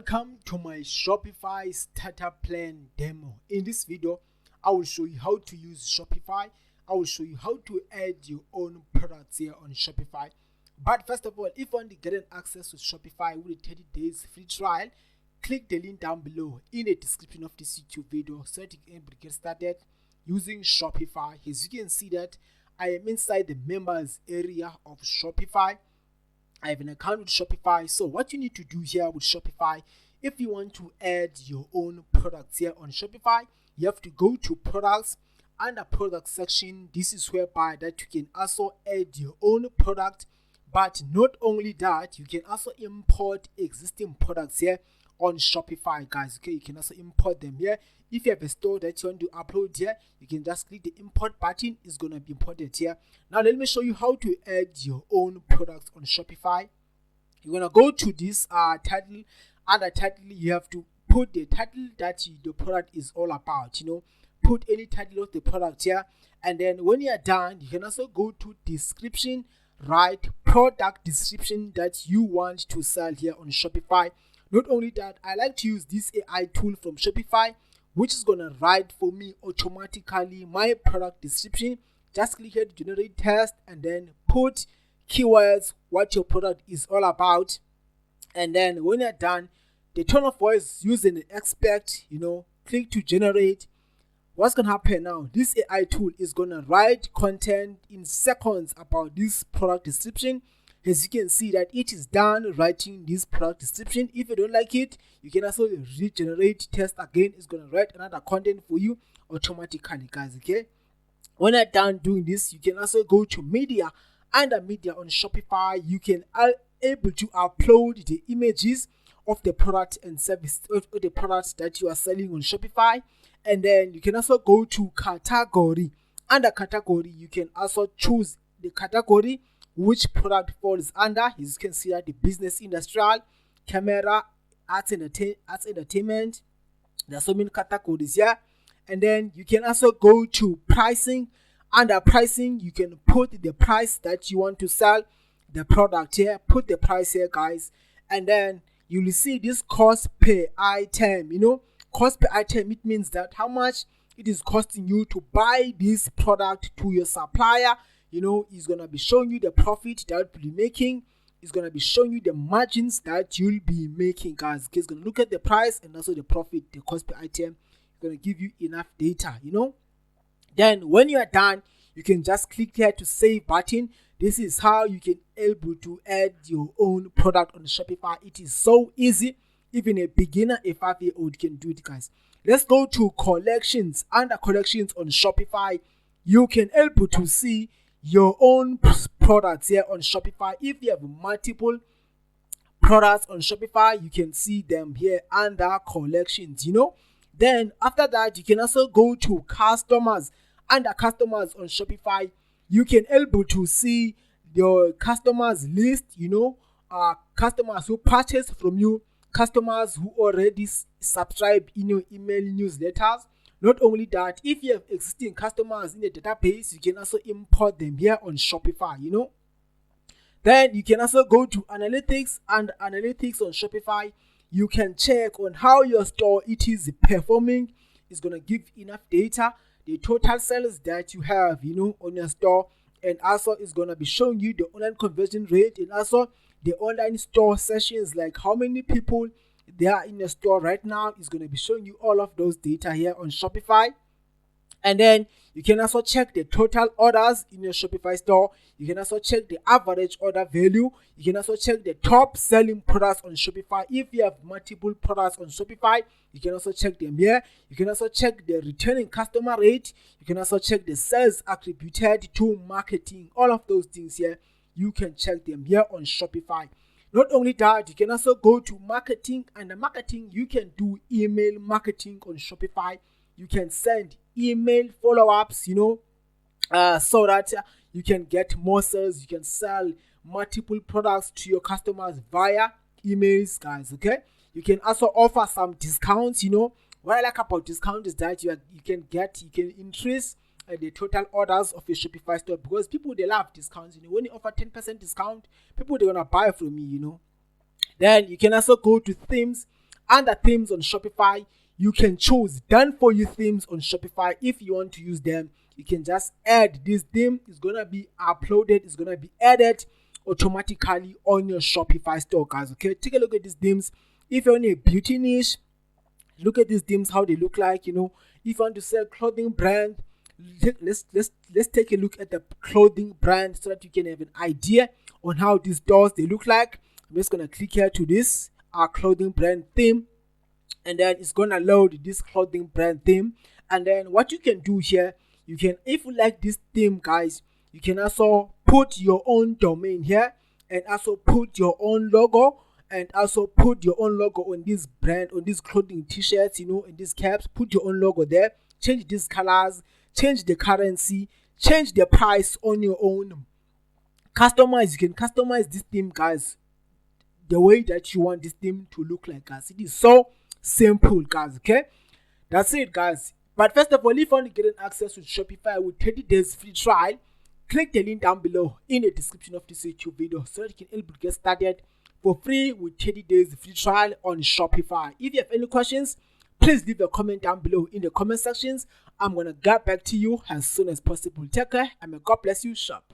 Welcome to my Shopify Starter Plan Demo. In this video, I will show you how to use Shopify. I will show you how to add your own products here on Shopify. But first of all, if you want to get an access to Shopify with a 30 days free trial, click the link down below in the description of this YouTube video so that you can get started using Shopify. As you can see that I am inside the members area of Shopify. I have an account with Shopify. So what you need to do here with Shopify, if you want to add your own products here on Shopify, you have to go to products. Under product section, this is whereby that you can also add your own product. But not only that, you can also import existing products here on Shopify, guys. Okay, you can also import them here. If you have a store that you want to upload here, you can just click the import button. It's going to be imported here. Now let me show you how to add your own products on Shopify. You're going to go to this title. Under title, you have to put the title that the product is all about. Put any title of the product here. And then when you are done, you can also go to description, write product description that you want to sell here on Shopify. Not only that, I like to use this AI tool from Shopify, which is going to write for me automatically my product description. Just click here to generate text and then put keywords, what your product is all about. And then when you're done, the tone of voice using the expect, click to generate. What's going to happen now? This AI tool is going to write content in seconds about this product description. As you can see that it is done writing this product description. If you don't like it, you can also regenerate text again. It's going to write another content for you automatically, guys. Okay. When you're done doing this, you can also go to media. Under media on Shopify, you can able to upload the images of the product and service of the products that you are selling on Shopify. And then you can also go to category. Under category, you can also choose the category which product falls under. As you can see that the business, industrial, camera, arts entertainment. There's so many categories here. And then you can also go to pricing. Under pricing, you can put the price that you want to sell the product here. Put the price here, guys. And then you will see this cost per item. Cost per item, it means that how much it is costing you to buy this product to your supplier. It's going to be showing you the profit that you'll be making. It's going to be showing you the margins that you'll be making, guys. It's going to look at the price and also the profit, the cost per item. It's going to give you enough data, Then when you are done, you can just click here to save button. This is how you can able to add your own product on Shopify. It is so easy. Even a beginner, a 5-year-old can do it, guys. Let's go to collections. Under collections on Shopify, you can able to see your own products here on Shopify. If you have multiple products on Shopify, you can see them here under collections, Then after that, you can also go to customers. Under customers on Shopify, you can able to see your customers list, customers who purchase from you, customers who already subscribe in your email newsletters. Not only that, if you have existing customers in the database, you can also import them here on Shopify, Then you can also go to analytics. And analytics on Shopify, you can check on how your store it is performing. It's going to give enough data, the total sales that you have, on your store. And also it's going to be showing you the online conversion rate and also the online store sessions, like how many people they are in the store right now. Is going to be showing you all of those data here on Shopify. And then you can also check the total orders in your Shopify store. You can also check the average order value. You can also check the top selling products on Shopify. If you have multiple products on Shopify, you can also check them here. You can also check the returning customer rate. You can also check the sales attributed to marketing. All of those things here, you can check them here on Shopify. Not only that, you can also go to marketing. And the marketing, you can do email marketing on Shopify. You can send email follow-ups, so that you can get more sales. You can sell multiple products to your customers via emails, guys. Okay. You can also offer some discounts. What I like about discount is that you can increase the total orders of your Shopify store, because people, they love discounts. When you offer 10% discount, people, they're gonna buy from me. Then you can also go to themes. Under themes on Shopify, you can choose done for you themes on Shopify. If you want to use them, you can just add this theme. It's gonna be uploaded, it's gonna be added automatically on your Shopify store, guys. Okay, take a look at these themes. If you're in a beauty niche, look at these themes, how they look like. If you want to sell clothing brand, let's take a look at the clothing brand so that you can have an idea on how these stores they look like. I'm just gonna click here to this clothing brand theme, and then it's gonna load this clothing brand theme. And then what you can do here, you can, if you like this theme, guys, you can also put your own domain here, and also put your own logo, and also put your own logo on this brand, on these clothing t-shirts, in these caps. Put your own logo there, change these colors, change the currency, change the price on your own. Customize, you can customize this theme, guys, the way that you want this theme to look like, guys. It is so simple, guys. Okay, that's it, guys. But first of all, if you want to get an access to Shopify with 30 days free trial, click the link down below in the description of this YouTube video so that you can able to get started for free with 30 days free trial on Shopify. If you have any questions, please leave a comment down below in the comment sections. I'm gonna get back to you as soon as possible. Take care, and may God bless you. Shop.